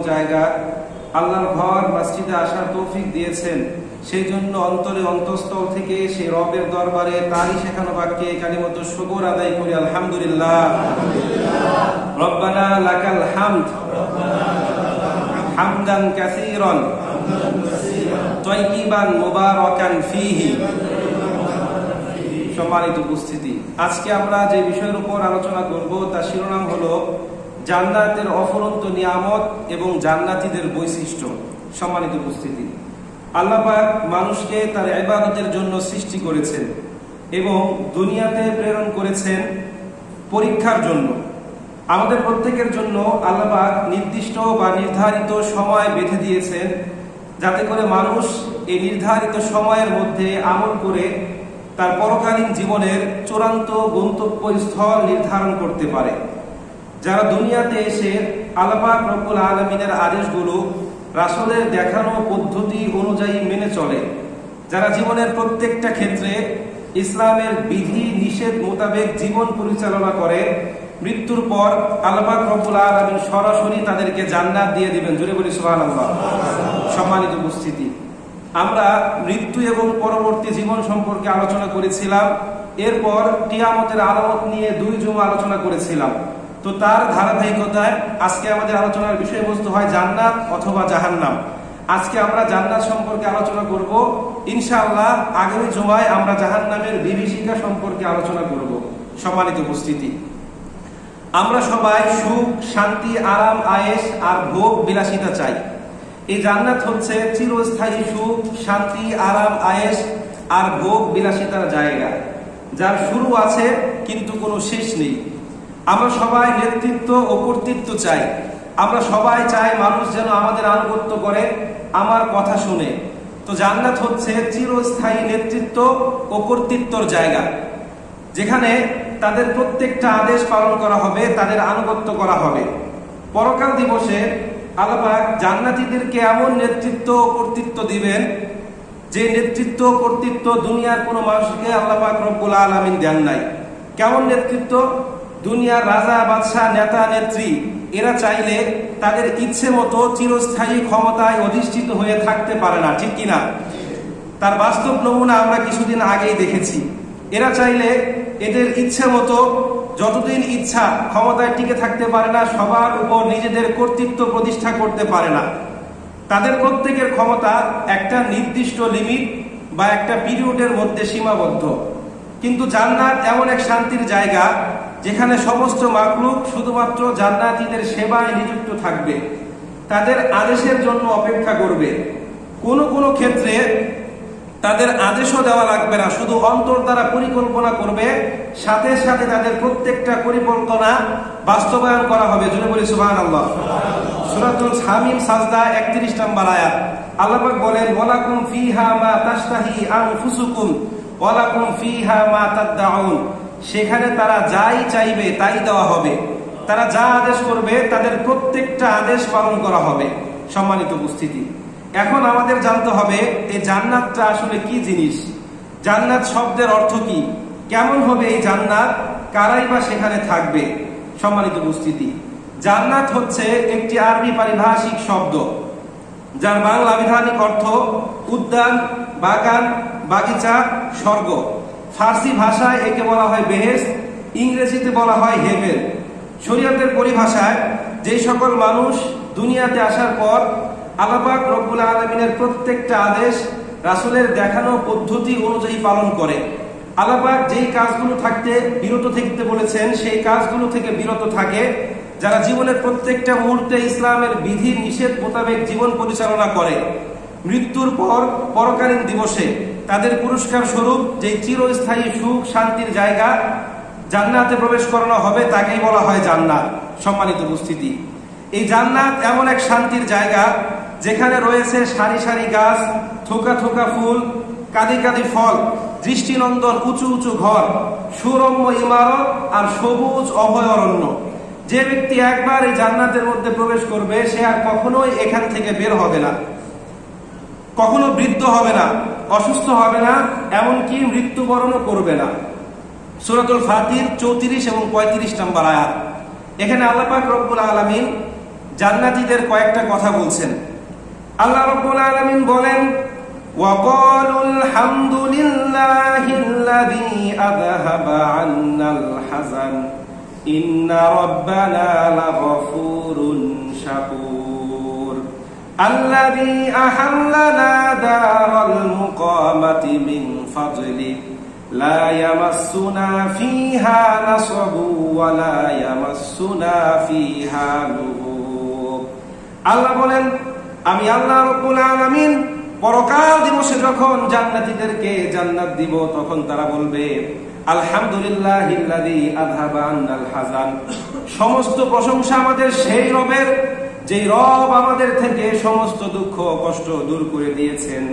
জায়গা, আল্লাহর ঘর মসজিদে আসার তৌফিক দিয়েছেন। সেই জন্য অন্তরে অন্তঃস্থল থেকে সেই রবের দরবারে তারই শেখানো বাক্যে কালিমাত শুকর আদায় করি, আলহামদুলিল্লাহ। রব্বানা লাকাল হামদ হামদান কাসীরান তাইয়িবান মুবারাকান ফীহি। সম্মানিত উপস্থিতি, আজকে আমরা যে বিষয়ের উপর আলোচনা করব তার শিরোনাম হলো জান্নাতের অফুরন্ত নিয়ামত এবং জান্নাতীদের বৈশিষ্ট্য। সম্মানিত উপস্থিতি, আল্লাহ পাক মানুষকে তার ইবাদতের জন্য সৃষ্টি করেছেন এবং দুনিয়াতে প্রেরণ করেছেন পরীক্ষার জন্য। আমাদের প্রত্যেকের জন্য আল্লাহ পাক নির্দিষ্ট বা নির্ধারিত সময় বেঁধে দিয়েছেন, যাতে করে মানুষ এই নির্ধারিত সময়ের মধ্যে আমল করে তার পরকালীন জীবনের চূড়ান্ত গন্তব্যস্থল নির্ধারণ করতে পারে। যারা দুনিয়াতে এসে আল্লাহ পাক রব্বুল আলামিনের আদেশগুলো রাসূলের দেখানো পদ্ধতি অনুযায়ী মেনে চলে, যারা জীবনের প্রত্যেকটা ক্ষেত্রে ইসলামের বিধি নিষেধ মোতাবেক জীবন পরিচালনা করে, মৃত্যুর পর আল্লাহ পাক রব্বুল আলামিন সরাসরি তাদেরকে জান্নাত দিয়ে দিবেন। জোরে বলি সুবহানাল্লাহ। সম্মানিত উপস্থিতি, আমরা মৃত্যু এবং পরবর্তী জীবন সম্পর্কে আলোচনা করেছিলাম। এরপর কিয়ামতের আলামত নিয়ে 2 জুমা আলোচনা করেছিলাম। তো তার ধারাবাহিকতায় আজকে আমাদের আলোচনার বিষয়বস্তু হয় জান্নাত অথবা জাহান্নাম। আজকে আমরা জান্নাত সম্পর্কে আলোচনা করব ইনশাআল্লাহ। আগামী জুমায় আমরা জাহান্নামের বিভীষিকা সম্পর্কে আলোচনা করব। সম্মানিত উপস্থিতি, আমরা সবাই সুখ, শান্তি, আরাম, আয়েশ আর ভোগ বিলাসিতা চাই। এই জান্নাত হচ্ছে চিরস্থায়ী সুখ, শান্তি, আরাম, আয়েশ আর ভোগ বিলাসিতার জায়গা, যার শুরু আছে কিন্তু কোনো শেষ নেই। আমরা সবাই নেতৃত্ব ও কর্তৃত্ব চাই। আমরা সবাই চাই মানুষ যেন আমাদের আনুগত্য করে, আমার কথা শুনে। তো জান্নাত হচ্ছে চিরস্থায়ী নেতৃত্ব ও কর্তৃত্বর জায়গা, যেখানে তাদের প্রত্যেকটা আদেশ পালন করা হবে, তাদের আনুগত্য করা হবে। পরকাল দিবসে আল্লাহ পাক জান্নাতীদেরকে এমন নেতৃত্ব ও কর্তৃত্ব দিবেন, যে নেতৃত্ব কর্তৃত্ব দুনিয়ার কোনো মানুষকে আল্লাহ পাক রব্বুল আলামিন দেন নাই। কেমন নেতৃত্ব? দুনিয়ার রাজা, বাদশাহ, নেতা, নেত্রী এরা চাইলে তাদের ইচ্ছে মতো চিরস্থায়ী ক্ষমতায় অধিষ্ঠিত হয়ে থাকতে পারে না, ঠিক কিনা? তার বাস্তব নমুনা আমরা কিছুদিন আগেই দেখেছি। এরা চাইলে এদের ইচ্ছে মতো যতদিন ইচ্ছা ক্ষমতায় টিকে থাকতে পারে না, সবার উপর নিজেদের কর্তৃত্ব প্রতিষ্ঠা করতে পারে না। তাদের প্রত্যেকের ক্ষমতা একটা নির্দিষ্ট লিমিট বা একটা পিরিয়ডের মধ্যে সীমাবদ্ধ। কিন্তু জান্নাত এমন এক শান্তির জায়গা, যেখানে সমস্ত মাখলুক শুধুমাত্র জান্নাতীদের সেবায় নিযুক্ত থাকবে, তাদের আদেশের জন্য অপেক্ষা করবে। কোনো কোনো ক্ষেত্রে তাদের আদেশও দেওয়া লাগবে না, শুধু অন্তর দ্বারা পরিকল্পনা করবে, সাথে সাথে তাদের প্রত্যেকটা পরিকল্পনা বাস্তবায়ন করা হবে। জোরে বলি সুবহানাল্লাহ। সূরাতুল হামিম সাজদা 31 নম্বর আয়াত। আল্লাহ পাক বলেন, ওয়ালাকুম ফিহা মা তাশতাহি আনফুসুকুম ওয়ালাকুম ফিহা মা তাদউন। সেখানে তারা যাই চাইবে তাই দেওয়া হবে, তারা যা আদেশ করবে তাদের প্রত্যেকটা আদেশ পালন করা হবে। সম্মানিত উপস্থিতি, এখন আমাদের জানতে হবে এই জান্নাতটা আসলে কি জিনিস, জান্নাত শব্দের অর্থ কি, কেমন হবে এই জান্নাত, কারাই বা সেখানে থাকবে। সম্মানিত উপস্থিতি, জান্নাত হচ্ছে একটি আরবি পারিভাষিক শব্দ, যার বাংলা আবিধানিক অর্থ উদ্যান, বাগান, বাগিচা, স্বর্গ। ফার্সি ভাষায় একে বলা হয় বেহেশত, ইংরেজিতে বলা হয় হেভেন। শরীয়তের পরিভাষায় যে সকল মানুষ দুনিয়াতে আসার পর আল্লাহ পাক রব্বুল আলামিনের প্রত্যেকটা আদেশ রাসূলের দেখানো পদ্ধতি অনুযায়ী পালন করে, আল্লাহ পাক যেই কাজগুলো থাকতে বিরত থাকতে বলেছেন সেই কাজগুলো থেকে বিরত থাকে, যারা জীবনের প্রত্যেকটা মুহূর্তে ইসলামের বিধি নিষেধ মোতাবেক জীবন পরিচালনা করে, মৃত্যুর পর পরকালীন দিবসে তাদের পুরস্কার স্বরূপ যে চিরস্থায়ী সুখ শান্তির জায়গা জান্নাতে প্রবেশ করানো হবে, তাকেই বলা হয় জান্নাত। সম্মানিত উপস্থিতি, এই জান্নাত এমন এক শান্তির জায়গা, যেখানে রয়েছে সারি সারি গাছ, থোকা থোকা ফুল, কাঁদি কাঁদি ফল, দৃষ্টিনন্দন উঁচু উঁচু ঘর, সুরম্য ইমারত আর সবুজ অভয়ারণ্য। যে ব্যক্তি একবার এই জান্নাতের মধ্যে প্রবেশ করবে, সে আর কখনোই এখান থেকে বের হবে না, কখনো বৃদ্ধ হবে না, অসুস্থ হবে না, এমনকি মৃত্যুবরণও করবে না। সূরাতুল ফাতির 34 এবং 35 নম্বর আয়াত। এখানে আল্লাহ পাক রব্বুল আলামিন জান্নাতীদের কয়েকটা কথা বলছেন। আল্লাহ রাব্বুল আলামিন বলেন, وَقَالُوا الْحَمْدُ لِلَّهِ الَّذِي أَذْهَبَ عَنَّا الْحَزَنَ إِنَّ رَبَّنَا لَغَفُورٌ شَكُورٌ الَّذِي أَحَلَّنَا دَارَ الْمُقَامَةِ مِنْ فَضْلِهِ لَا يَمَسُّنَا فِيهَا نَصَبٌ وَلَا يَمَسُّنَا فِيهَا لُغُوبٌ। আল্লাহ বলেন, আমি আল্লাহ রাব্বুল আলামিন পরকাল দিবসে যখন জান্নাতীদেরকে জান্নাত দিব, তখন তারা বলবে, আলহামদুলিল্লাহিল্লাযী আযহাবা আন্নাল হাযান। সমস্ত প্রশংসা আমাদের সেই রবের, যেই রব আমাদের থেকে সমস্ত দুঃখ কষ্ট দূর করে দিয়েছেন।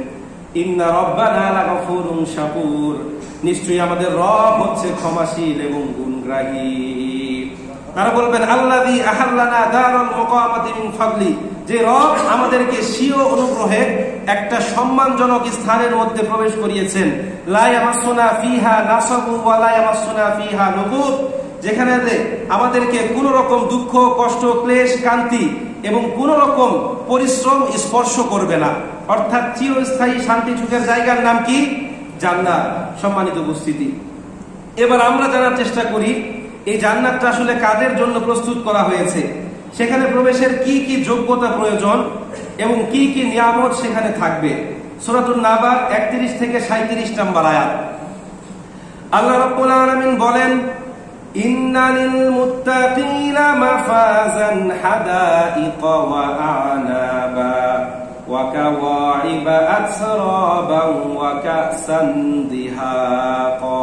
ইন্না রাব্বানা লাগাফুরুন শাকুর। নিশ্চয়ই আমাদের রব হচ্ছে ক্ষমাশীল এবং গুণগ্রাহী। তারা বলবেন, আল্লাযী আহাল্লানা দারাল মুকামাতি মিন ফাদলি। যে রব আমাদেরকে স্বীয় অনুগ্রহে একটা সম্মানজনক স্থানের মধ্যে প্রবেশ করিয়েছেন। লা ইয়ামাসসুনা ফিহা নাসাবু ওয়া লা ইয়ামাসসুনা ফিহা লুগুব। যেখানে আমাদেরকে কোন রকম দুঃখ কষ্ট ক্লেশ কান্তি এবং কোন রকম পরিশ্রম স্পর্শ করবে না। অর্থাৎ চিরস্থায়ী শান্তি সুখের জায়গার নাম কি? জান্নাত। সম্মানিত উপস্থিতি, এবার আমরা জানার চেষ্টা করি এই জান্নাতটা আসলে কাদের জন্য প্রস্তুত করা হয়েছে, সেখানে প্রবেশের কি কি যোগ্যতা প্রয়োজন এবং কি কি নিয়ামত সেখানে থাকবে। সূরাতুন নাবা 31 থেকে 37 নম্বর আয়াত। আল্লাহ রাব্বুল আলামিন বলেন, ইন্নালিল মুত্তাকিনা মাফাজান হাদাইকা ওয়া আ'নাবা ওয়া কাওয়াইবা আতরাবান ওয়া কা'সান দিহাকা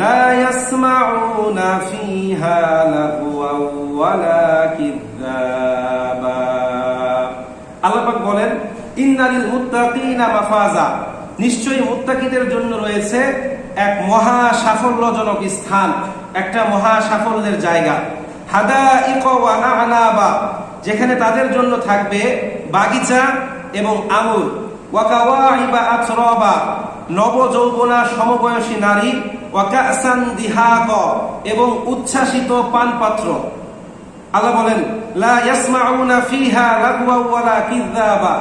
لا يسمعون فيها لغوا ولا كذابا। আল্লাহ পাক বলেন, ইন্নালিল মুত্তাকিনা মাফাজা। নিশ্চয়ই মুত্তাকিদের জন্য রয়েছে এক মহা সাফল্যজনক স্থান, একটা মহা সাফল্যের জায়গা। হাদাইকা ওয়া আ'নাবা, যেখানে তাদের জন্য থাকবে বাগিচা এবং আঙুর। ওয়া কাওয়াইবা আতরাবা, নবযৌবনা সমবয়সী নারী। ওয়া কা'সান দিহাকা, এবং উচ্ছ্বাসিত পানপাত্র। আল্লাহ বলেন, লা ইয়াসমাউনা ফিহা লাগওয়া ওয়ালা কিযাবা,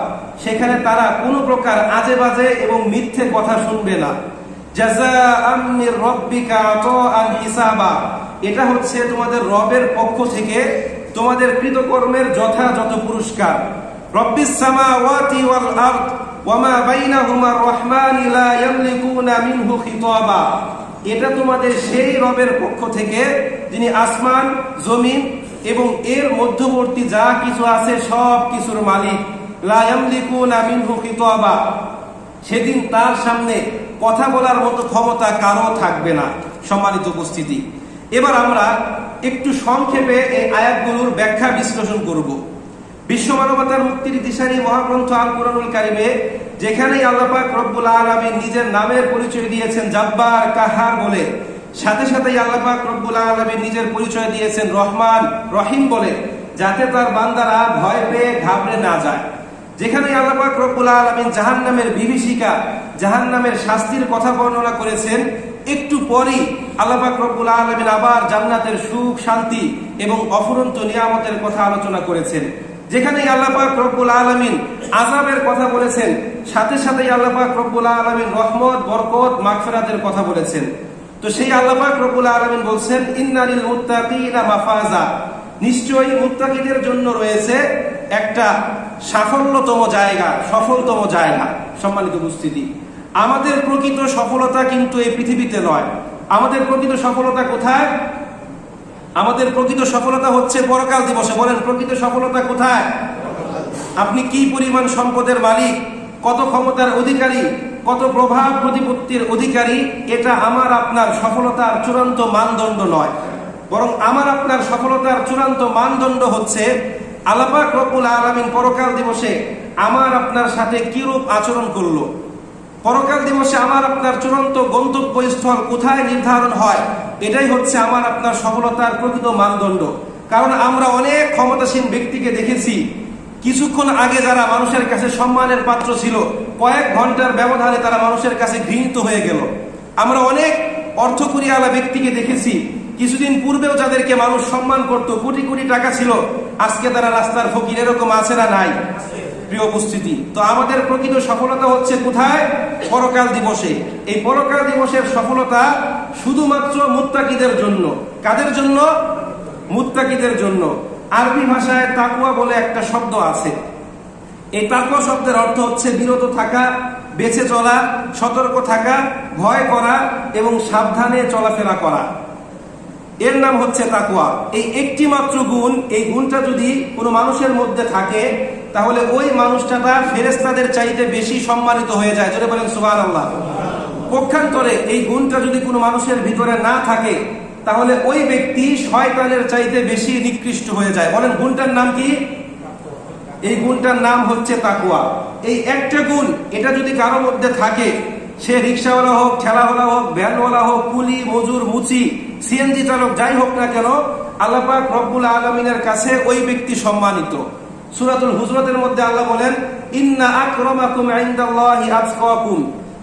সেখানে তারা কোনো প্রকার আজে বাজে এবং মিথ্যে কথা শুনবে না। জাযাআম মির রাব্বিকা আতাআন হিসাবা, এটা হচ্ছে তোমাদের রবের পক্ষ থেকে তোমাদের কৃতকর্মের যথাযথ পুরস্কার। রব্বিস সামাওয়াতি ওয়াল আরদ ওয়া মা বাইনাহুমার রহমানি লা ইয়ামলিকুনা মিনহু খিতাবা, এটা তোমাদের সেই রবের পক্ষ থেকে যিনি আসমান জমিন এবং এর মধ্যবর্তী যা কিছু আছে সব কিছুর মালিক। লা ইয়ামলিকুনা মিনহু খিতাবা, সেদিন তার সামনে কথা বলার মতো ক্ষমতা কারো থাকবে না। সম্মানিত উপস্থিতি, এবার আমরা একটু সংক্ষেপে এই আয়াতগুলোর ব্যাখ্যা বিশ্লেষণ করব। বিশ্ব মানবতার মুক্তির দিশারি মহাগ্রন্থ আল কুরআনুল কারীমে যেখানেই আল্লাহ পাক রব্বুল আলামিন নিজের নামের পরিচয় দিয়েছেন জাব্বার কাহার বলে, সাথে সাথেই আল্লাহ পাক রব্বুল আলামিন নিজের পরিচয় দিয়েছেন রহমান রহিম বলে, যাতে তার বান্দারা ভয় পেয়ে ঘাবড়ে না যায়। যেখানেই আল্লাহ পাক রব্বুল আলামিন জাহান্নামের বিভীষিকা, জাহান্নামের শাস্তির কথা বর্ণনা করেছেন, একটু পরই আল্লাহ পাক রব্বুল আলামিন আবার জান্নাতের সুখ শান্তি এবং অফুরন্ত নিয়ামতের কথা আলোচনা করেছেন। যেখানেই আল্লাহ পাক রব্বুল আলামিন আযাবের কথা বলেছেন, সাথে সাথেই আল্লাহ পাক রব্বুল আলামিন রহমত বরকত মাগফিরাতের কথা বলেছেন। তো সেই আল্লাহ পাক রব্বুল আলামিন বলছেন, ইন্নালিল মুত্তাকিনা মাফাজা, নিশ্চয়ই মুত্তাকিদের জন্য রয়েছে একটা সাফল্যতম জায়গা, সফলতম জায়গা। সম্মানিত উপস্থিতি, আমাদের প্রকৃত সফলতা কিন্তু এই পৃথিবীতে নয়। আমাদের প্রকৃত সফলতা কোথায়? আমাদের প্রকৃত সফলতা হচ্ছে পরকাল দিবসে। বলেন, প্রকৃত সফলতা কোথায়? আপনি কি পরিমাণ সম্পদের মালিক, কত ক্ষমতার অধিকারী, কত প্রভাব প্রতিপত্তির অধিকারী, এটা আমার আপনার সফলতার চূড়ান্ত মানদণ্ড নয়। বরং আমার আপনার সফলতার চূড়ান্ত মানদণ্ড হচ্ছে আল্লাহ পাক রব্বুল আলামিন পরকাল দিবসে আমার আপনার সাথে কিরূপ আচরণ করলো। পরকাল দিবসে আমার আপনার চূড়ান্ত গন্তব্যস্থল কোথায় নির্ধারণ হয়, এটাই হচ্ছে আমার আপনার সফলতার প্রকৃত মানদণ্ড। কারণ আমরা অনেক ক্ষমতাসীন ব্যক্তিকে দেখেছি, কিছুক্ষণ আগে যারা মানুষের কাছে সম্মানের পাত্র ছিল, কয়েক ঘন্টার ব্যবধানে তারা মানুষের কাছে ঘৃণিত হয়ে গেল। আমরা অনেক অর্থকড়িওয়ালা ব্যক্তিকে দেখেছি, কিছুদিন পূর্বেও যাদেরকে মানুষ সম্মান করত, কোটি কোটি টাকা ছিল, আজকে তারা রাস্তার ফকির, এরকম আছে না নাই? প্রিয় উপস্থিতি, তো আমাদের প্রকৃত সফলতা হচ্ছে কোথায়? পরকাল দিবসে। এই পরকাল দিবসের সফলতা শুধুমাত্র মুত্তাকিদের জন্য। কাদের জন্য? মুত্তাকিদের জন্য। আরবি ভাষায় তাকওয়া বলে একটা শব্দ আছে। এই তাকওয়া শব্দের অর্থ হচ্ছে বিরত থাকা, বেঁচে চলা, সতর্ক থাকা, ভয় করা এবং সাবধানে চলাফেরা করা। এর নাম হচ্ছে তাকওয়া। এই একটি মাত্র গুণ, এই গুণটা যদি কোনো মানুষের মধ্যে থাকে তাহলে ওই মানুষটা ফেরেশতাদের চাইতে বেশি সম্মানিত হয়ে যায়। জোরে বলেন সুবহানাল্লাহ। পক্ষান্তরে এই গুণটা যদি কোনো মানুষের ভিতরে না থাকে তাহলে ওই ব্যক্তি শয়তানের চাইতে বেশি নিকৃষ্ট হয়ে যায়। বলেন গুণটার নাম কি? এই গুণটার নাম হচ্ছে তাকওয়া। এই একটা গুণ, এটা যদি কারো মধ্যে থাকে, সে রিক্সাওয়ালা হোক, ঠেলাওয়ালা হোক, ভ্যানওয়ালা হোক, কুলি, মজুর, মুচি, সিএনজি চালক, যাই হোক না কেন, আল্লাহ পাক রব্বুল আলামিনের কাছে ওই ব্যক্তি সম্মানিত। সূরাতুল হুজরাতের মধ্যে আল্লাহ বলেন, ইন্না আকরামাকুম ইনদাল্লাহি আতকাকুম,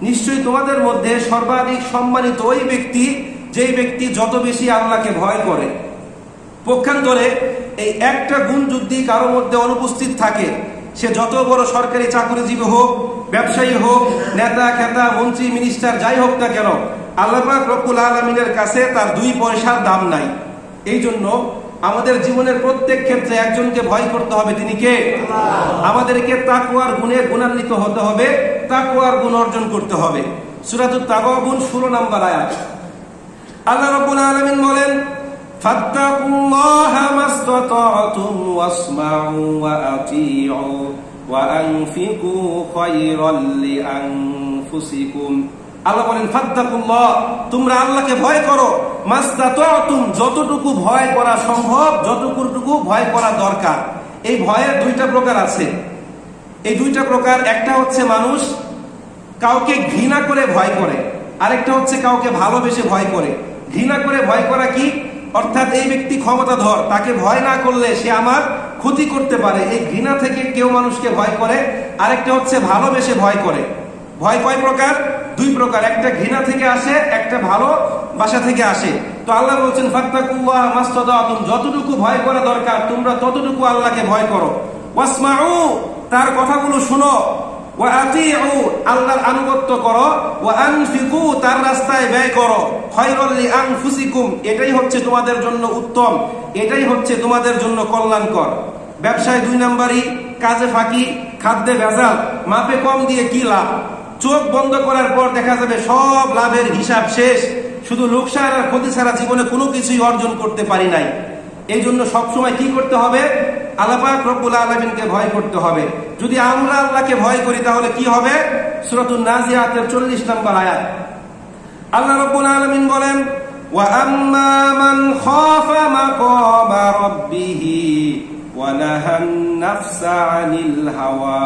নিশ্চয়ই তোমাদের মধ্যে সর্বাধিক সম্মানিত ওই ব্যক্তি যেই ব্যক্তি যত বেশি আল্লাহকে ভয় করে। পক্ষান্তরে এই একটা গুণ যদি কারোর মধ্যে অনুপস্থিত থাকে, সে যত বড় সরকারি চাকরিজীবী হোক, ব্যবসায়ী হোক, নেতা খেতা, মন্ত্রী, মিনিস্টার, যাই হোক না কেন, আল্লাহ পাক রব্বুল আলামিনের কাছে তার 2 পয়সার দাম নাই। এই জন্য আমাদের জীবনের প্রত্যেক ক্ষেত্রে একজনকে ভয় করতে হবে, তিনি কে? আমাদেরকে তাকওয়ার গুণে গুণান্বিত হতে হবে, তাকওয়ার গুণ অর্জন করতে হবে। সূরাতুত তাগাবুন 16 নম্বর আয়াত। আল্লাহ রাব্বুল আলামিন বলেন, ফাত্তাকুল্লাহা মাসতাতাতুম ওয়াসমাউ ওয়া আতিউ ওয়া আনফিকু খায়রাল লিআনফুসিকুম। আল্লাহ বলেন, ফাত্তাকুল্লাহ, তোমরা আল্লাহকে ভয় করো, মাসতাতাতুম, যতটুকু ভয় করা সম্ভব, যতটুকু ভয় করা দরকার। এই ভয়ের 2টা প্রকার আছে। এই 2টা প্রকার, একটা হচ্ছে মানুষ কাউকে ঘৃণা করে ভয় করে, আরেকটা হচ্ছে কাউকে ভালোবেসে ভয় করে। ঘৃণা করে ভয় করা কি? অর্থাৎ এই ব্যক্তি ক্ষমতাধর, তাকে ভয় না করলে সে আমার ক্ষতি করতে পারে, এই ঘৃণা থেকে কেউ মানুষকে ভয় করে। আরেকটা হচ্ছে ভালোবেসে ভয় করে। ভয় কয় প্রকার? 2 প্রকার, একটা ঘৃণা থেকে আসে, একটা ভালোবাসা থেকে আসে। তো আল্লাহ বলছেন, ফাত্তাকুল্লাহ মাসতাতাতুম, যতটুকু ভয় করা দরকার তোমরা ততটুকু আল্লাহকে ভয় করো। ওয়াসমাউ, তার কথাগুলো শুনো। ওয়া আতিউ, আল্লাহর আনুগত্য করো। ওয়া আনফিকু, তার রাস্তায় ব্যয় করো। খায়রাল লিআনফুসিকুম, এটাই হচ্ছে তোমাদের জন্য উত্তম, এটাই হচ্ছে তোমাদের জন্য কল্যাণকর। ব্যবসায় 2 নাম্বারই, কাজে ফাঁকি, খাদ্যে ভেজাল, মাপে কম দিয়ে কি লাভ? চোখ বন্ধ করার পর দেখা যাবে সব লাভের হিসাব শেষ, শুধু লোকসান আর ক্ষতি ছাড়া জীবনে কোনো কিছুই অর্জন করতে পারি নাই। এই জন্য সবসময় কি করতে হবে? আল্লাহ পাক রব্বুল আলামিনকে ভয় করতে হবে। যদি আমরা আল্লাহকে ভয় করি তাহলে কি হবে? সূরাতুন নাজিয়াতের 40 নম্বর আয়াত। আল্লাহ রব্বুল আলামিন বলেন, ওয়া আম্মা মান খাফা মাকামা রাব্বিহি ওয়া নাহান নাফসা আনিল হাওয়া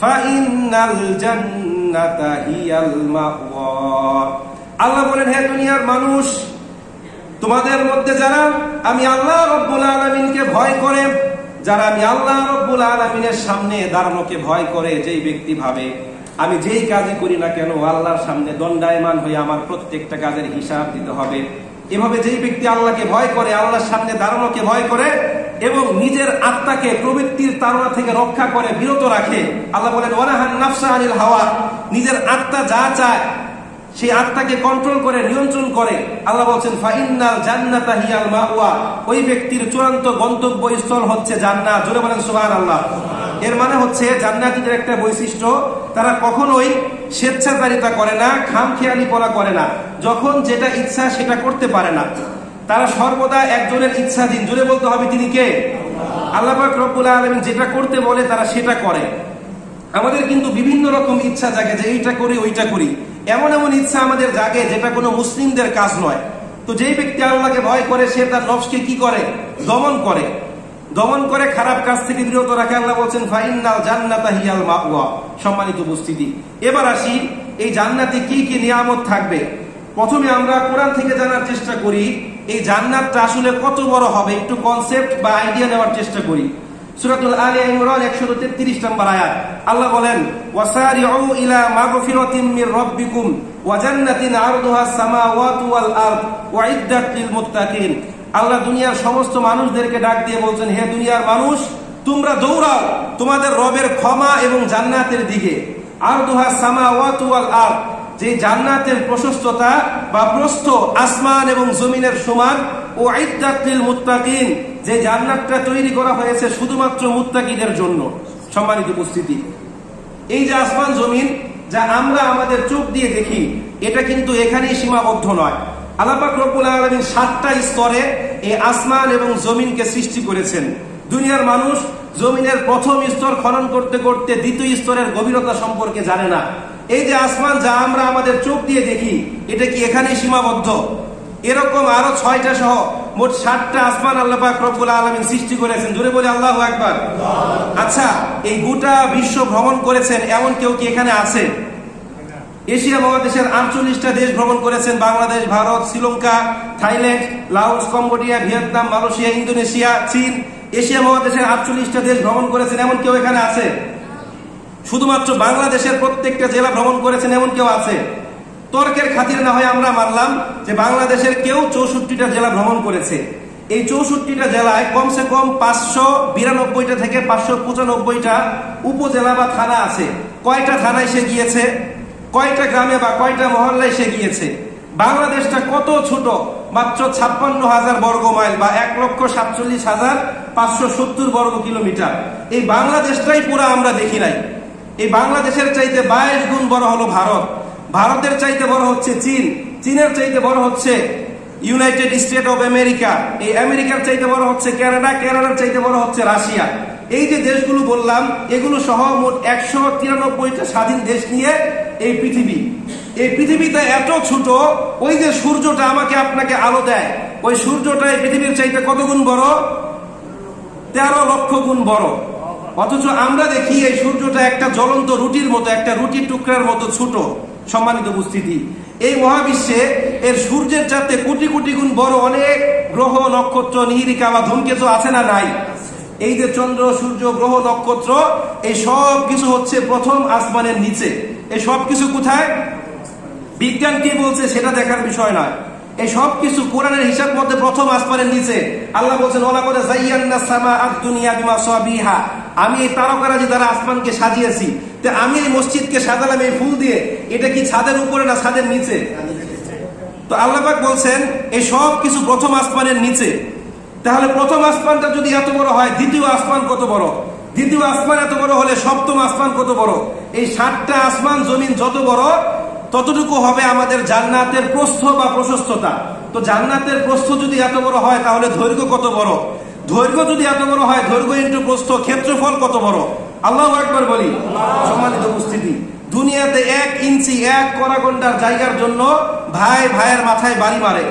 ফাইন্নাল জান্নাতা হিয়াল মাওয়া। আল্লাহ বলেন, হে দুনিয়ার মানুষ, তোমাদের মধ্যে যারা আমি আল্লাহ রব্বুল আলামিনকে ভয় করে, যারা আমি আল্লাহ রব্বুল আলামিনের সামনে দাঁড়ানোকে ভয় করে, যেই ব্যক্তি ভাবে আমি যেই কাজই করি না কেন আল্লাহর সামনে দণ্ডায়মান হয়ে আমার প্রত্যেকটা কাজের হিসাব দিতে হবে, এভাবে যেই ব্যক্তি আল্লাহকে ভয় করে, আল্লাহর সামনে দাঁড়ানোকে ভয় করে এবং নিজের আত্মাকে প্রবৃত্তির তাড়না থেকে রক্ষা করে, বিরত রাখে। আল্লাহ বলেন, ওয়ানাহান নাফসা আনিল হাওয়া, নিজের আত্মা যা চায় সেই আত্মাকে কন্ট্রোল করে, নিয়ন্ত্রণ করে। আল্লাহ বলছেন, ফাইন্নাল জান্নাতা হিয়াল মাওয়া, ওই ব্যক্তির চূড়ান্ত গন্তব্যস্থল হচ্ছে জান্নাত। জোরে বলেন সুবহানাল্লাহ। এর মানে হচ্ছে জান্নাতীদের একটা বৈশিষ্ট্য, তারা কখনোই স্বেচ্ছাচারিতা করে না, খামখেয়ালিপনা করে না, যখন যেটা ইচ্ছা সেটা করতে পারে না। তারা সর্বদা একজনের ইচ্ছাধীন। জোরে বলতে হবে, তিনি কে? আল্লাহ পাক রব্বুল আলামিন যেটা করতে বলে তারা সেটা করে। আমাদের কিন্তু বিভিন্ন রকম ইচ্ছা জাগে যে এইটা করি ওইটা করি, এমন এমন ইচ্ছা আমাদের জাগে যেটা কোনো মুসলিমদের কাজ নয়। তো যেই ব্যক্তি আল্লাহকে ভয় করে সে তার নফসকে কি করে? দমন করে খারাপ কাজ থেকে বিরত রাখে। আল্লাহ বলছেন, ফাইন্নাল জান্নাতা হিয়াল মাওয়া। সম্মানিত উপস্থিতি, এবার আসি এই জান্নাতে কি কি নিয়ামত থাকবে। প্রথমে আমরা কোরআন থেকে জানার চেষ্টা করি এই জান্নাতটা আসলে কত বড় হবে, একটু কনসেপ্ট বা আইডিয়া নেওয়ার চেষ্টা করি। সূরাতুল আলে ইমরান 133 নম্বর আয়াত। আল্লাহ বলেন, ওয়াসারিউ ইলা মাগফিরাতিম মির রাব্বিকুম ওয়া জান্নাতিন আরদুহা আস-সামাওয়াতু ওয়াল আরদ উইদ্দাত লিল মুত্তাকিন। আল্লাহ দুনিয়ার সমস্ত মানুষদেরকে ডাক দিয়ে বলছেন, হে দুনিয়ার মানুষ, তোমরা দৌড়াও তোমাদের রবের ক্ষমা এবং জান্নাতের দিকে। আরদুহা সামাওয়াতু ওয়াল আরদ, যে জান্নাতের প্রশস্ততা বা প্রস্থ আসমান এবং জমিনের সমান। ও উইদ্দাত লিল মুত্তাকিন, যে জান্নাতটা তৈরি করা হয়েছে শুধুমাত্র মুত্তাকিদের জন্য। সম্মানিত উপস্থিতি, এই যে আসমান জমিন যা আমরা আমাদের চোখ দিয়ে দেখি, এটা কিন্তু এখানেই সীমাবদ্ধ নয়। আল্লাহ পাক রব্বুল আলামিন 7টা স্তরে এই আসমান এবং জমিনকে সৃষ্টি করেছেন। দুনিয়ার মানুষ জমিনের প্রথম স্তর খনন করতে করতে দ্বিতীয় স্তরের গভীরতা সম্পর্কে জানে না। এই যে আসমান যা আমরা আমাদের চোখ দিয়ে দেখি, এটা কি এখানেই সীমাবদ্ধ? এরকম আরো 6টা সহ মোট 7টা আসমান আল্লাহ পাক রব্বুল আলামিন সৃষ্টি করেছেন। জোরে বলে আল্লাহু আকবার। আচ্ছা, এই গোটা বিশ্ব ভ্রমণ করেছেন এমন কেউ কি এখানে আছে? এশিয়া মহাদেশের 48টা দেশ ভ্রমণ করেছেন, Bangladesh, Bharat, Sri Lanka, Thailand, Laos, Cambodia, Vietnam, Malaysia, Indonesia, চীন। এশিয়া মহাদেশের 48টা দেশ ভ্রমণ করেছেন এমন কেউ এখানে আছে? শুধুমাত্র বাংলাদেশের প্রত্যেকটা জেলা ভ্রমণ করেছেন এমন কেউ আছে? তর্কের খাতিরে না হয় আমরা মানলাম যে বাংলাদেশের কেউ 64টা জেলা ভ্রমণ করেছে। এই 64টা জেলায় কমসে কম 592টা থেকে 595টা উপজেলা বা থানা আছে। কয়টা থানায় সে গিয়েছে? কয়টা গ্রামে বা কয়টা মহল্লায় সে গিয়েছে? বাংলাদেশটা কত ছোট, মাত্র 56,000 বর্গ মাইল বা 1,47,570 বর্গ কিলোমিটার। এই বাংলাদেশটাই পুরো আমরা দেখি নাই। এই বাংলাদেশের চাইতে 22 গুণ বড় হলো ভারত, ভারতের চাইতে বড় হচ্ছে চীন, চীনের চাইতে বড় হচ্ছে ইউনাইটেড স্টেট অব আমেরিকা, এই আমেরিকার চাইতে বড় হচ্ছে কানাডা, কানাডার চাইতে বড় হচ্ছে রাশিয়া। এই যে দেশগুলো বললাম, এগুলো সহ মোট 193টা স্বাধীন দেশ নিয়ে এই পৃথিবী। এই পৃথিবীতে এত ছোট, ওই যে সূর্যটা আমাকে আপনাকে আলো দেয়, ওই সূর্যটা এই পৃথিবীর চাইতে কত গুণ বড়? 13 লক্ষ গুণ বড়। অথচ আমরা দেখি এই সূর্যটা একটা জ্বলন্ত রুটির মতো, একটা রুটির টুকরার মতো ছোট। সম্মানিত উপস্থিতি, এই মহাবিশ্বে এর সূর্যের চাইতে কোটি কোটি গুণ বড় অনেক গ্রহ, নক্ষত্র, নিহিরিকা বা ধূমকেতু আছে না নাই? এই যে চন্দ্র, সূর্য, গ্রহ, নক্ষত্র, এই সব কিছু হচ্ছে প্রথম আসমানের নিচে। এই সব কিছু কোথায়? বিজ্ঞান কি বলছে সেটা দেখার বিষয় নয়। এই সব কিছু কোরআনের হিসাব মতে প্রথম আসমানের নিচে। আল্লাহ বলছেন, ওয়ালাকাদ যায়্যানা সামাআদ দুনিয়া বিমাসাবিহা, আমি এই তারকারাজি দ্বারা আসমানকে সাজিয়েছি। তো আমি এই মসজিদকে সাজালাম এই ফুল দিয়ে, এটা কি ছাদের উপরে না ছাদের নিচে? তো আল্লাহ পাক বলছেন এই সব কিছু প্রথম আসমানের নিচে। তাহলে প্রথম আসমানটা যদি এত বড় হয়, দ্বিতীয় আসমান কত বড়? দ্বিতীয় আসমান এত বড় হলে সপ্তম আসমান কত বড়? এই 7টা আসমান জমিন যত বড়, ততটুকু হবে আমাদের জান্নাতের প্রস্থ বা প্রশস্ততা। তো জান্নাতের প্রস্থ যদি এত বড় হয়, তাহলে দৈর্ঘ্য কত বড়? দৈর্ঘ্য যদি এত বড় হয়, দৈর্ঘ্য ইন্টু প্রস্থ, ক্ষেত্রফল কত বড়? আল্লাহু আকবার বলি। সম্মানিত উপস্থিতি, দুনিয়াতে 1 ইঞ্চি 1 কড়াগন্ডার জায়গার জন্য ভাই ভাইয়ের মাথায় বাড়ি মারে,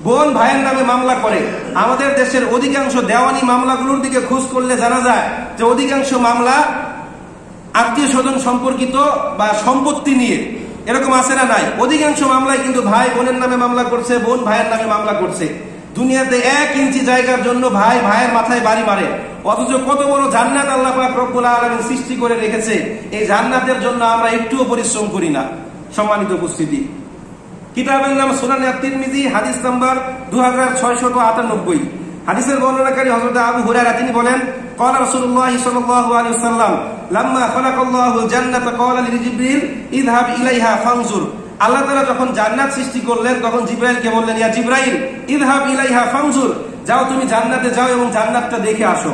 বোন ভাইয়ের নামে মামলা করে। আমাদের দেশের অধিকাংশ দেওয়ানি মামলাগুলোর দিকে খোঁজ করলে জানা যায় যে অধিকাংশ মামলা আত্মীয় স্বজন সম্পর্কিত বা সম্পত্তি নিয়ে। এরকম আছে না নাই? অধিকাংশ মামলায় কিন্তু ভাই বোনের নামে মামলা করছে, বোন ভাইয়ের নামে মামলা করছে। দুনিয়াতে 1 ইঞ্চি জায়গার জন্য ভাই ভাইয়ের মাথায় বাড়ি মারে। অথচ কত বড় জান্নাত আল্লাহ পাক রব্বুল আলামিন সৃষ্টি করে রেখেছে, এই জান্নাতের জন্য আমরা একটুও পরিশ্রম করি না। সম্মানিত উপস্থিতি, কিতাবের নাম সুনান আত-তিরমিজি, হাদিস নাম্বার 2698। হাদিসের বর্ণনাকারী হযরত আবু হুরায়রা তিনি বলেন, ক্বালা রাসূলুল্লাহ সাল্লাল্লাহু আলাইহি ওয়াসাল্লাম লাম্মা খালাকাল্লাহুল জান্নাতা ক্বালা লিজিবরিল ইযহাব ইলাইহা ফানজুর। আল্লাহ তাআলা যখন জান্নাত সৃষ্টি করলেন, তখন জিবরাইলকে বললেন, ইয়া জিবরাইল ইযহাব ইলাইহা ফানজুর, যাও তুমি জান্নাতে যাও এবং জান্নাতটা দেখে আসো।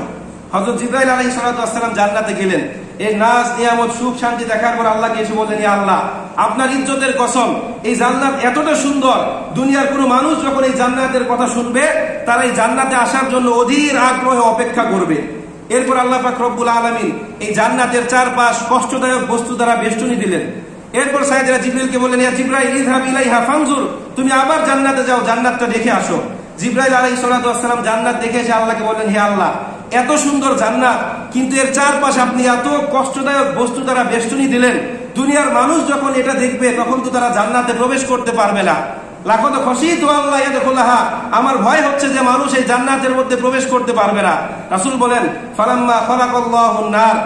হযরত জিবরাইল আলাইহিস সালাতু ওয়াস সালাম জান্নাতে গেলেন। এই নাজ, নিয়ামত, সুখ, শান্তি দেখার পর আল্লাহকে এসে বললেন, ইয়া আল্লাহ, আপনার ইজ্জতের কসম, এই জান্নাত এতটা সুন্দর, দুনিয়ার কোনো মানুষ যখন এই জান্নাতের কথা শুনবে, তারা এই জান্নাতে আসার জন্য অধীর আগ্রহে অপেক্ষা করবে। এরপর আল্লাহ পাক রব্বুল আলামিন এই জান্নাতের চারপাশ কষ্টদায়ক বস্তু দ্বারা বেষ্টনী দিলেন। এরপর সাইয়েদনা জিবরাইলকে বললেন, ইয়া জিবরাইল ইযহাব ইলাইহা ফানজুর, তুমি আবার জান্নাতে যাও, জান্নাতটা দেখে আসো। জিবরাইল আলাইহিস সালাতু ওয়াস সালাম জান্নাত দেখে এসে আল্লাহকে বললেন, হে আল্লাহ, এত সুন্দর জান্নাত, কিন্তু এর চারপাশে আপনি এত কষ্টদায়ক বস্তু দ্বারা বেষ্টনী দিলেন, দুনিয়ার মানুষ যখন এটা দেখবে তখন তো তারা জান্নাতে প্রবেশ করতে পারবে না। লাকাদ খাশিতু আল্লাহ ইয়াদখুলাহা, আমার ভয় হচ্ছে যে মানুষ এই জান্নাতের মধ্যে প্রবেশ করতে পারবে না। রাসূল বলেন, ফালাম্মা খালাকাল্লাহুন নার,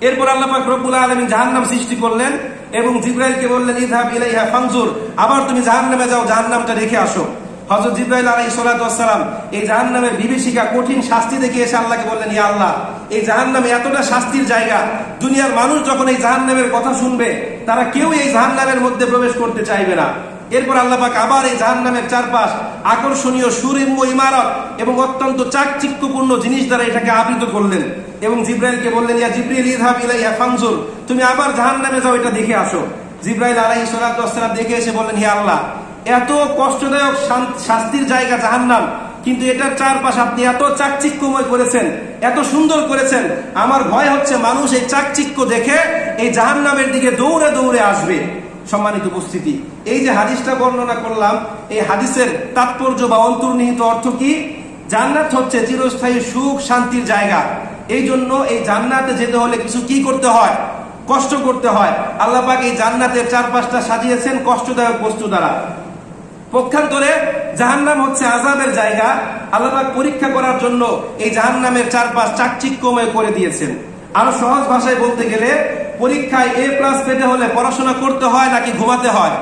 এরপর আল্লাহ পাক রব্বুল আলামিন জাহান্নাম সৃষ্টি করলেন এবং জিবরাইলকে বললেন, ইযহাব ইলাইহা ফানজুর, আবার তুমি জাহান্নামে যাও, জাহান্নামটা দেখে আসো। হযরত জিবরাইল আলাইহিস সালাতু ওয়াস সালাম এই জাহান্নামের বিভীষিকা কঠিন শাস্তি দেখে এসে আল্লাহকে বললেন, ইয়া আল্লাহ, এই জাহান্নামে এতটা শাস্তির জায়গা, দুনিয়ার মানুষ যখন এই জাহান্নামের কথা শুনবে তারা কেউ এই জাহান্নামের মধ্যে প্রবেশ করতে চাইবে না। এরপর আল্লাহ পাক আবার এই জাহান্নামের চারপাশ আকর্ষণীয় সুরিম্য ইমারত এবং অত্যন্ত চাকচিক্যপূর্ণ জিনিস দ্বারা এটাকে আবৃত করলেন এবং জিবরাইলকে বললেন, ইয়া জিবরিল ইযহাব ইলাইহা ফানজুর, তুমি আবার জাহান্নামে যাও, এটা দেখে আসো। জিবরাইল আলাইহিস সালাতু ওয়াস সালাম দেখে এসে বললেন, হে আল্লাহ, এত কষ্টদায়ক শাস্তির জায়গা জাহান্নাম, কিন্তু এটার চারপাশ আপনি এত চাকচিক্যময় করেছেন, এত সুন্দর করেছেন, আমার ভয় হচ্ছে মানুষ এই চাকচিক্য দেখে এই জাহান্নামের দিকে দৌড়ে দৌড়ে আসবে। সম্মানিত উপস্থিতি, এই যে হাদিসটা বর্ণনা করলাম, এই হাদিসের তাৎপর্য বা অন্তর্নিহিত অর্থ কি? জান্নাত হচ্ছে চিরস্থায়ী সুখ শান্তির জায়গা। এই জন্য এই জান্নাতে যেতে হলে কিছু কি করতে হয়? কষ্ট করতে হয়। আল্লাহ পাক এই জান্নাতের চারপাশটা সাজিয়েছেন কষ্টদায়ক বস্তু দ্বারা। পক্ষান্তরে জাহান্নাম হচ্ছে আযাবের জায়গা। আল্লাহ পাক পরীক্ষা করার জন্য এই জাহান্নামের চারপাশ চাকচিক্যময় করে দিয়েছেন। আরো সহজ ভাষায় বলতে গেলে, পরীক্ষায় A+ পেতে হলে পড়াশোনা করতে হয় নাকি ঘুমাতে হয়?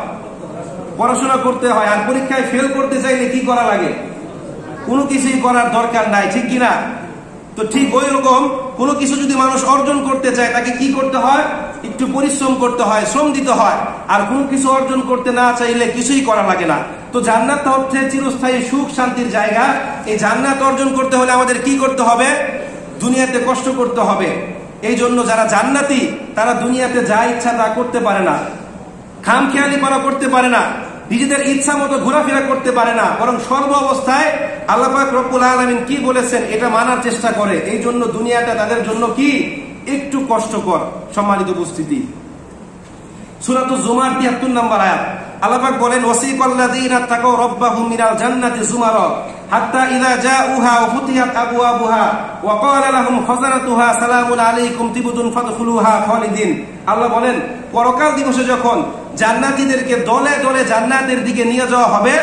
পড়াশোনা করতে হয়। আর পরীক্ষায় ফেল করতে চাইলে কি করা লাগে? কোনো কিছুই করার দরকার নাই, ঠিক কিনা? তো ঠিক ওই রকম কোনো কিছু যদি মানুষ অর্জন করতে চায় তাকে কি করতে হয়? একটু পরিশ্রম করতে হয়, শ্রম দিতে হয়। আর কোনো কিছু অর্জন করতে না চাইলে কিছুই করা লাগে না। তো জান্নাত হচ্ছে চিরস্থায়ী সুখ শান্তির জায়গা। এই জান্নাত অর্জন করতে হলে আমাদের কি করতে হবে? দুনিয়াতে কষ্ট করতে হবে। এই জন্য যারা জান্নাতি তারা দুনিয়াতে যা ইচ্ছা তা করতে পারে না, খামখেয়ালিপনা করতে পারে না, নিজেদের ইচ্ছা মতো ঘোরাফেরা করতে পারে না, বরং সর্ব অবস্থায় আল্লাহ পাক রব্বুল আলামিন কি বলেছেন এটা মানার চেষ্টা করে। এই জন্য দুনিয়াটা তাদের জন্য কি একটু কষ্টকর। সম্মানিত উপস্থিতি, সূরাতুজ জুমার ৭৩ নম্বর আয়াত আল্লাহ পাক বলেন, ওয়াসিকাল্লাযীনা তাকাউ রাব্বাহুম মিনাল জান্নাতি যুমারা হাত্তা ইযা জাউহা ওয়া ফুতিহাত আবওয়াবুহা ওয়া ক্বালা লাহুম খাযানাতুহা সালামুন আলাইকুম তিবতুন ফাদখুলুহা খালিদিন। আল্লাহ বলেন, পরকাল দিবসে যখন জান্নাতীদেরকে দলে দলে জান্নাতের দিকে নিয়ে যাওয়া হবে,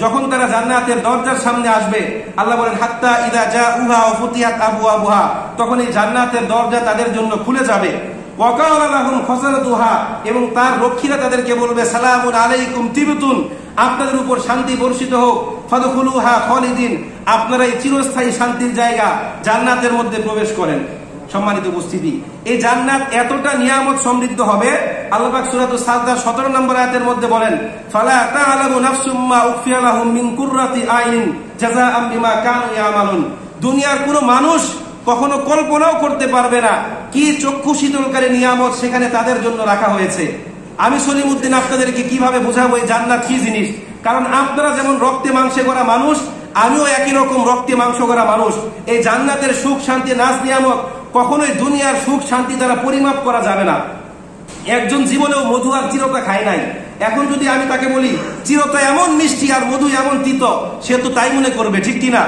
যখন তারা জান্নাতের দরজার সামনে আসবে, আল্লাহ বলেন হাত্তা ইযা জাউহা ওয়া ফুতিহাত আবওয়াবুহা, তখন এই জান্নাতের দরজা তাদের জন্য খুলে যাবে। ওয়া ক্বালা লাহুম খাযানাতুহা, এবং তার রক্ষীরা তাদেরকে বলবে সালামুন আলাইকুম তিবতুন, আপনাদের উপর শান্তি বর্ষিত হোক, ফাদখুলুহা খালিদিন, আপনারা এই চিরস্থায়ী শান্তির জায়গা জান্নাতের মধ্যে প্রবেশ করেন। সম্মানিত উপস্থিতি, এই জান্নাত এতটা নিয়ামত সমৃদ্ধ হবে, আল্লাহ পাক সূরাতুস সাজদার ১৭ নম্বর আয়াতের মধ্যে বলেন, ফালা তা'লামু নাফসুম মা উখফিয়া লাহুম মিন কুররাতি আইনিন জাযাআম বিমা কানু ইয়ামালুন। দুনিয়ার কোনো মানুষ কখনো কল্পনাও করতে পারবে না কি চক্ষু শীতলকারী নিয়ামত সেখানে তাদের জন্য রাখা হয়েছে। আমি সলিমউদ্দিন আপনাদেরকে কিভাবে বোঝাবো এই জান্নাত কি জিনিস? কারণ আপনারা যেমন রক্তে মাংসে গড়া মানুষ, আমিও একই রকম রক্তে মাংস গড়া মানুষ। এই জান্নাতের সুখ শান্তি নাজ নিয়ামত কখনোই দুনিয়ার সুখ শান্তি দ্বারা পরিমাপ করা যাবে না। একজন জীবনেও মধু আর চিরতা খায় নাই। এখন যদি আমি তাকে বলি চিরতা এমন মিষ্টি আর মধু এমন তিত, সে তো তাই মনে করবে, ঠিক কিনা?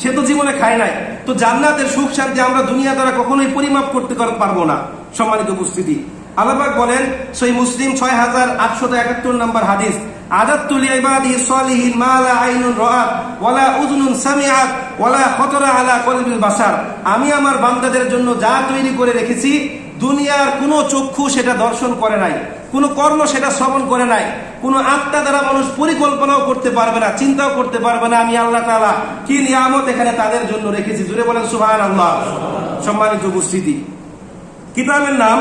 সে তো জীবনে খায় নাই। তো জান্নাতের সুখ শান্তি আমরা দুনিয়া দ্বারা কখনোই পরিমাপ করতে পারবো না। সম্মানিত উপস্থিতি, আল্লাহ পাক বলেন সহিহ মুসলিম ৬৮৭১ নম্বর হাদিস, আদাতু লিইবাদিস সালিহিন মা লা আইনুন রাআত ওয়ালা উযুনুন সামিআত ওয়ালা খাতারা আলা কলবিল বাশার। আমি আমার বান্দাদের জন্য যা তৈরি করে রেখেছি, দুনিয়ার কোনো চক্ষু সেটা দর্শন করে নাই, কোনো কর্ণ সেটা শ্রবণ করে নাই, কোনো আত্মা দ্বারা মানুষ পরিকল্পনাও করতে পারবে না, চিন্তাও করতে পারবে না আমি আল্লাহ তাআলা কি নিয়ামত এখানে তাদের জন্য রেখেছি। জুড়ে বলেন সুবহানাল্লাহ। সম্মানিত উপস্থিতি, কিতাবের নাম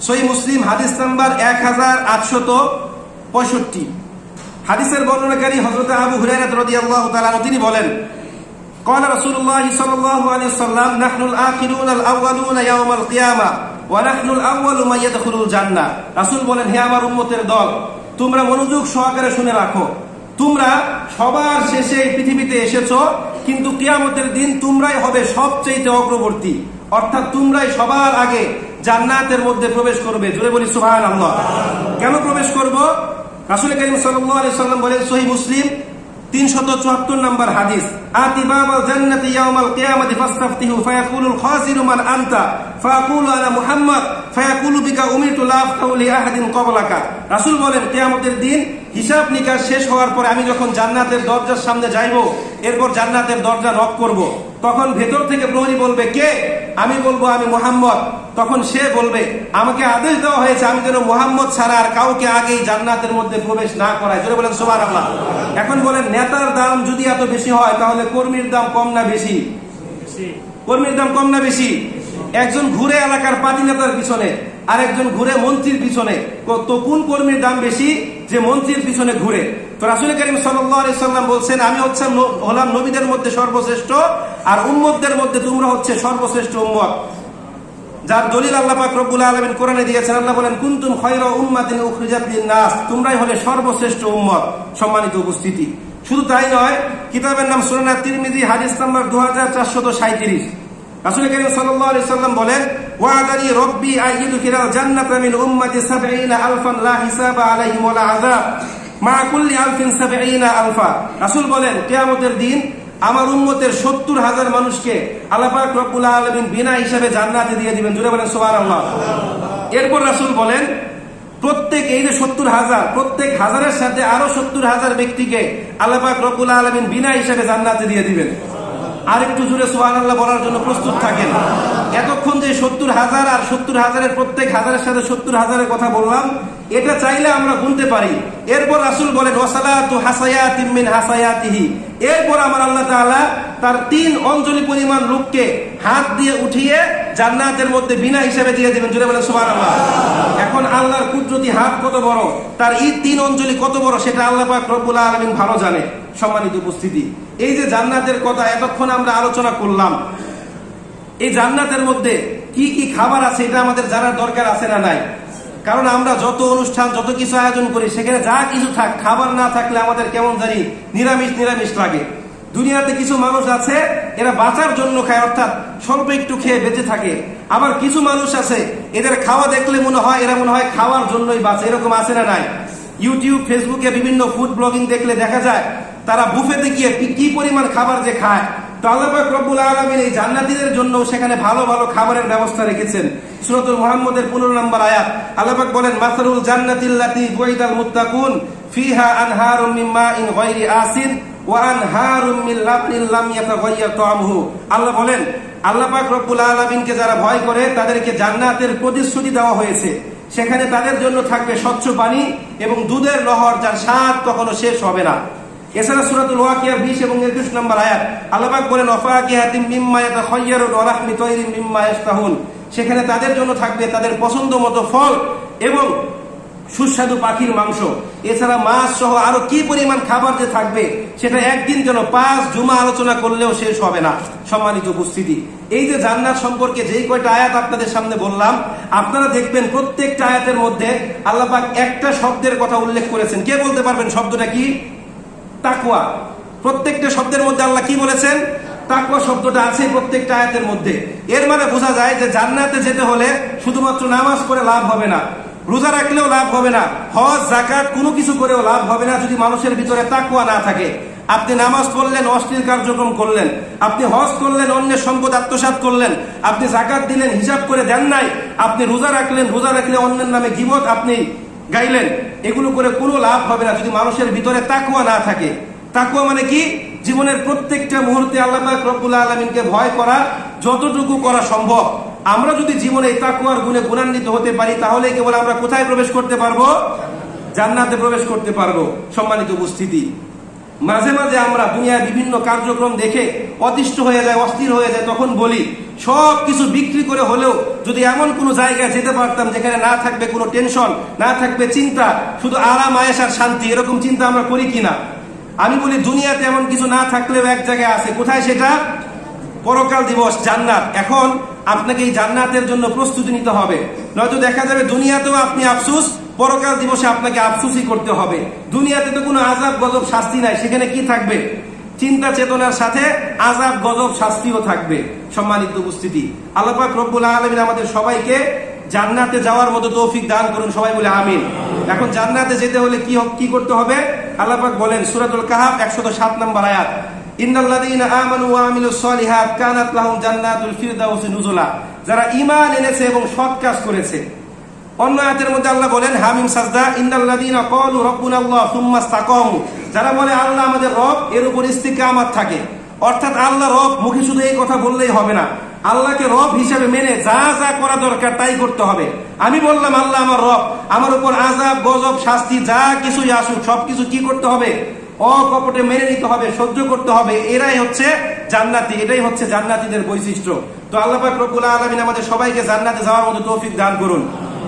সহিহ মুসলিম, হাদিস নাম্বার 1865। হাদিসের বর্ণনাকারী হযরত আবু হুরায়রা রাদিয়াল্লাহু তাআলা তিনি বলেন, قال رسول الله صلى الله عليه وسلم نحن الآخرون الأولون يوم القيامة ونحن الأول من يدخل الجنة। রাসূল বলেন, হে আমার উম্মতের দল, তোমরা মনোযোগ সহকারে শুনে রাখো, তোমরা সবার শেষে এই পৃথিবীতে এসেছো, কিন্তু কিয়ামতের দিন তোমরাই হবে সবচেয়ে অগ্রবর্তী, অর্থাৎ তোমরাই সবার আগে জান্নাতের মধ্যে প্রবেশ করবে। জোরে বলি সুবহানাল্লাহ। কেন প্রবেশ করব? রাসূল কারীম সাল্লাল্লাহু আলাইহি ওয়াসাল্লাম বলেন সহিহ মুসলিম ৩৭৪ নম্বর হাদিস, আতি বাবাল জান্নাতি ইয়াউমাল কিয়ামাতি ফাস্তাফতিহু ফায়াকুলুল খাসিরু মান আনতা ফায়াকুলু আনা মুহাম্মদ ফায়াকুলু বিকা উমিরতু লা আফতাহু লি আহাদিন ক্বাবলাকা। রাসূল বলেন, কিয়ামতের দিন হিসাব নিকাশ শেষ হওয়ার পরে আমি যখন জান্নাতের দরজার সামনে যাইব, এরপর জান্নাতের দরজা নক করব, তখন ভেতর থেকে প্রহরী বলবে, কে? আমি বলবো, আমি মুহাম্মদ। তখন সে বলবে, আমাকে আদেশ দেওয়া হয়েছে আমি যেন মুহাম্মদ ছাড়া আর কাউকে আগেই জান্নাতের মধ্যে প্রবেশ না করাই। জোরে বলেন সুবহানাল্লাহ। এখন বলেন, নেতার দাম যদি এত বেশি হয় তাহলে কর্মীর দাম কম না বেশি? কর্মীর দাম কম না বেশি? একজন ঘুরে এলাকার পার্টি নেতার পিছনে, আর একজন ঘুরে মন্ত্রীর পিছনে, তো কোন কর্মীর দাম বেশি? যে মন্ত্রীর পিছনে ঘুরে। তো রাসূল কারীম সাল্লাল্লাহু আলাইহি সাল্লাম বলছেন, আমি হলাম নবীদের মধ্যে সর্বশ্রেষ্ঠ, আর উম্মতদের মধ্যে তোমরা হচ্ছে সর্বশ্রেষ্ঠ উম্মত। যার দলিল আল্লাহ পাক রব্বুল আলামিন কোরআনে দিয়েছেন। আল্লাহ বলেন, কুনতুম খায়রা উম্মাতিন উখরিজাত লিন-নাস, তোমরাই হলে সর্বশ্রেষ্ঠ উম্মত। সম্মানিত উপস্থিতি, শুধু তাই নয়, কিতাবের নাম সুনান তিরমিজি, হাদিস নাম্বার 2437। রাসূল কারীম সাল্লাল্লাহু আলাইহি সাল্লাম বলেন, ওয়া'দানি রাব্বি আইয়ুদখিলাল জান্নাতা মিন উম্মতি ৭০,০০০ লা হিসাবা আলাইহিম ওয়ালা আযাব মা কুল্লি আলফিন ৭০,০০০। রাসূল বলেন, কিয়ামতের দিন আমার উম্মতের ৭০,০০০ মানুষকে আল্লাহ পাক রব্বুল আলামিন বিনা হিসাবে জান্নাতে দিয়ে দিবেন। জোরে বলেন সুবহানাল্লাহ। এরপর রাসূল বলেন, প্রত্যেক এই যে ৭০,০০০, প্রত্যেক হাজারের সাথে আরো ৭০,০০০ ব্যক্তিকে আল্লাহ পাক রব্বুল আলামিন বিনা হিসাবে জান্নাতে দিয়ে দিবেন। আর একটু জোরে সুবহানাল্লাহ বলার জন্য প্রস্তুত থাকেন। এতক্ষণ যে ৭০,০০০ আর ৭০,০০০ প্রত্যেক হাজারের সাথে ৭০,০০০ কথা বললাম, এটা চাইলে আমরা গুনতে পারি। এরপর রাসূল বলেন, ওয়াসালাতু হাসায়াতিম মিন হাসায়াতিহি, এরপর আমার আল্লাহ তাআলা তার ৩ অঞ্জলি পরিমাণ লোককে হাত দিয়ে উঠিয়ে জান্নাতের মধ্যে বিনা হিসাবে দিয়ে দিবেন। জোরে বলেন সুবহানাল্লাহ। এখন আল্লাহর কুদরতি হাত কত বড়, তার এই ৩ অঞ্জলি কত বড়, সেটা আল্লাহ পাক রব্বুল আলামিন ভালো জানে। সম্মানিত উপস্থিতি, এই যে জান্নাতের কথা এতক্ষণ আমরা আলোচনা করলাম, এই জান্নাতের মধ্যে কি কি খাবার আছে এটা আমাদের জানার দরকার আছে না নাই? কারণ আমরা যত অনুষ্ঠান, যত কিছু আয়োজন করি, সেখানে যা কিছু থাক, খাবার না থাকলে আমাদের কেমন জানি নিরামিষ নিরামিষ লাগে। দুনিয়াতে কিছু মানুষ আছে, এরা বাঁচার জন্য খায়, অর্থাৎ স্বল্প একটু খেয়ে বেঁচে থাকে। আবার কিছু মানুষ আছে, এদের খাওয়া দেখলে মনে হয় এরা মনে হয় খাওয়ার জন্যই বাঁচে। এরকম আছে না নাই? ইউটিউব, ফেসবুকে বিভিন্ন ফুড ব্লগিং দেখলে দেখা যায় তারা বুফেতে গিয়ে কি পরিমাণ খাবার যে খায়। তো আল্লাহ পাক রব্বুল আলামিন এই জান্নাতীদের জন্য সেখানে ভালো ভালো খাবারের ব্যবস্থা রেখেছেন। সূরাতুল মুহাম্মাদের 15 নম্বর আয়াত আল্লাহ পাক বলেন, মাসালুল জান্নাতিল্লাতী ওয়াইদাল মুত্তাকুন ফিহা আনহারুম মিন মাইন গায়রি আসিন ওয়া আনহারুম মিন লাবনিন লাম ইয়াতাগায়্যার তা'আমুহু। আল্লাহ বলেন, আল্লাহ পাক রব্বুল আলামিনকে যারা ভয় করে তাদেরকে জান্নাতের প্রতিশ্রুতি দেওয়া হয়েছে। সেখানে তাদের জন্য থাকবে স্বচ্ছ পানি এবং দুধের নহর, যার স্বাদ কখনো শেষ হবে না। এছাড়া সূরাতুল ওয়াকিয়া 20 এবং 21 নম্বর আয়াত আল্লাহ পাক বলেন, ওয়াফাকিহাতিম মিম্মা ইয়াতাখায়্যারুন ওয়া লাহমি তায়রিন মিম্মা ইয়াশতাহুন, সেখানে তাদের জন্য থাকবে তাদের পছন্দ মতো ফল এবং সুস্বাদু পাখির মাংস। এছাড়া মাছ সহ আরো কি পরিমাণ খাবার যে থাকবে, সেটা একদিন যেন 5 জুমা আলোচনা করলেও শেষ হবে না। সম্মানিত উপস্থিতি, এই যে জান্নাত সম্পর্কে যেই কয়টা আয়াত আপনাদের সামনে বললাম, আপনারা দেখবেন প্রত্যেকটা আয়াতের মধ্যে আল্লাহ পাক একটা শব্দের কথা উল্লেখ করেছেন। কে বলতে পারবেন শব্দটা কি? তাকওয়া। প্রত্যেকটা শব্দের মধ্যে আল্লাহ কি বলেছেন? তাকওয়া শব্দটা আছে প্রত্যেকটা আয়াতের মধ্যে। এর মানে বোঝা যায় যে জান্নাতে যেতে হলে শুধুমাত্র নামাজ পড়ে লাভ হবে না, রোজা রাখলেও লাভ হবে না, হজ যাকাত কোনো কিছু করেও লাভ হবে না যদি মানুষের ভিতরে তাকওয়া না থাকে। আপনি নামাজ পড়লেন, অশ্লীল কার্যক্রম করলেন, আপনি হজ করলেন, অন্যের সম্পদ আত্মসাৎ করলেন, আপনি যাকাত দিলেন, হিসাব করে দেন নাই, আপনি রোজা রাখলেন, রোজা রাখলে অন্যের নামে গীবত আপনি গাইলেন, এগুলো করে কোনো লাভ হবে না যদি মানুষের ভিতরে তাকওয়া না থাকে। তাকওয়া মানে কি? জীবনের প্রত্যেকটা মুহূর্তে আল্লাহ পাক রব্বুল আলামিনকে ভয় করা, যতটুকু করা সম্ভব। আমরা যদি জীবনে এই তাকওয়ার গুণে গুণান্বিত হতে পারি, তাহলে কেবল আমরা কোথায় প্রবেশ করতে পারবো? জান্নাতে প্রবেশ করতে পারবো। সম্মানিত উপস্থিতি, মাঝে মাঝে আমরা দুনিয়ার বিভিন্ন কার্যক্রম দেখে অতিষ্ঠ হয়ে যায়, অস্থির হয়ে যায়, তখন বলি সবকিছু বিক্রি করে হলেও যদি এমন কোন জায়গায় যেতে পারতাম যেখানে না থাকবে কোনো টেনশন, না থাকবে চিন্তা, শুধু আরাম আয়েশ আর শান্তি। এরকম চিন্তা আমরা করি কিনা? আমি বলি দুনিয়াতে এমন কিছু না থাকলেও এক জায়গায় আছে। কোথায় সেটা? পরকাল দিবস, জান্নাত। এখন আপনাকে এই জান্নাতের জন্য প্রস্তুতি নিতে হবে, নয়তো দেখা যাবে দুনিয়াতেও আপনি আফসোস, পরকাল দিবসে আপনাকে আফসোসই করতে হবে। দুনিয়াতে তো কোনো আযাব গজব শাস্তি নাই, সেখানে কি থাকবে? চিন্তা চেতনার সাথে আযাব গজব শাস্তিও থাকবে। সম্মানিত উপস্থিতি, আল্লাহ পাক রব্বুল আলামিন আমাদের সবাইকে জান্নাতে যাওয়ার মতো তৌফিক দান করুন। সবাই বলে আমিন। এখন জান্নাতে যেতে হলে কি করতে হবে? আল্লাহ পাক বলেন সূরাতুল কাহফ 107 নম্বর আয়াত, ইন্নাল্লাযীনা আমানু ওয়া আমিলুস সলিহাত কানাত লাহুম জান্নাতুল ফিরদাউসি নুজুলা। যারা ঈমান এনেছে এবং সৎ কাজ করেছে। অন্য আয়াতের মধ্যে আল্লাহ বলেন, হামিম সাজদা, ইন্নাল্লাযীনা ক্বালু রাব্বুনাল্লাহ সুম্মা ইসতাকামু। যারা বলে আল্লাহ আমাদের রব, এর উপর ইস্তিকামাত থাকে। অর্থাৎ আল্লাহ রব, মুখে শুধু এই কথা বললেই হবে না, আল্লাহকে রব হিসেবে মেনে যা যা করা দরকার তাই করতে হবে। আমি বললাম আল্লাহ আমার রব, আমার উপর আযাব গজব শাস্তি যা কিছুই আসুক সবকিছু কি করতে হবে? অকপটে মেনে নিতে হবে, সহ্য করতে হবে। এরাই হচ্ছে জান্নাতি, এটাই হচ্ছে জান্নাতীদের বৈশিষ্ট্য। তো আল্লাহ পাক রব্বুল আলামিন আমাদের সবাইকে জান্নাতে যাওয়ার মতো তৌফিক দান করুন।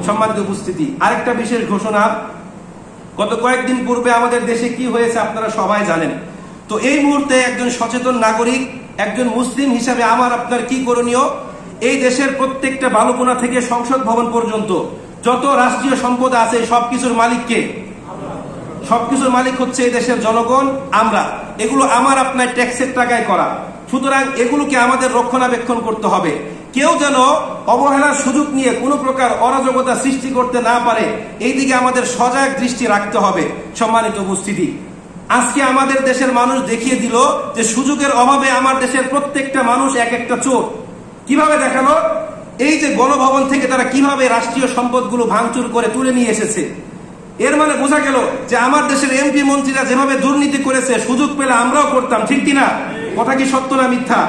সম্মানিত উপস্থিতি, আরেকটা বিশেষ ঘোষণা, গত কয়েকদিন পূর্বে আমাদের দেশে কি হয়েছে আপনারা সবাই জানেন। তো এই মুহূর্তে একজন সচেতন নাগরিক, একজন মুসলিম হিসাবে আমার আপনার কি করণীয়? এই দেশের প্রত্যেকটা বালুকোনা থেকে সংসদ ভবন পর্যন্ত যত রাষ্ট্রীয় সম্পদ আছে সবকিছুর মালিক কে? সবকিছুর মালিক হচ্ছে এই দেশের জনগণ, আমরা। এগুলো আমার আপনার ট্যাক্সের টাকায় করা, সুতরাং এগুলোকে আমাদের রক্ষণাবেক্ষণ করতে হবে। কেউ যেন অবহেলার সুযোগ নিয়ে কোনো প্রকার অরাজকতা সৃষ্টি করতে না পারে, এই দিকে আমাদের সজাগ দৃষ্টি রাখতে হবে। সম্মানিত উপস্থিতি, আজকে আমাদের দেশের মানুষ দেখিয়ে দিল যে সুযোগের অভাবে আমার দেশের প্রত্যেকটা মানুষ এক একটা চোর। কিভাবে দেখালো? এই যে গণভবন থেকে তারা কিভাবে রাষ্ট্রীয় সম্পদগুলো ভাঙচুর করে তুলে নিয়ে এসেছে। এর মানে বোঝা গেল যে আমার দেশের এমপি মন্ত্রীরা যেভাবে দুর্নীতি করেছে, সুযোগ পেলে আমরাও করতাম, ঠিক কিনা? কথা কি সত্য না মিথ্যা?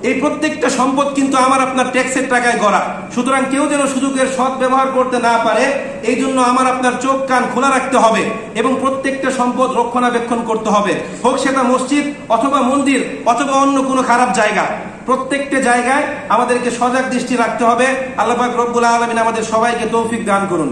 এই প্রত্যেকটা সম্পদ কিন্তু আমার আপনার ট্যাক্সের টাকায় গড়া, সুতরাং কেউ যেন সুযোগের সৎ ব্যবহার করতে না পারে, এই জন্য আমার আপনার চোখ কান খোলা রাখতে হবে এবং প্রত্যেকটা সম্পদ রক্ষণাবেক্ষণ করতে হবে, হোক সেটা মসজিদ অথবা মন্দির অথবা অন্য কোনো খারাপ জায়গা। প্রত্যেকটা জায়গায় আমাদেরকে সজাগ দৃষ্টি রাখতে হবে। আল্লাহ পাক রব্বুল আলামিন আমাদের সবাইকে তৌফিক দান করুন।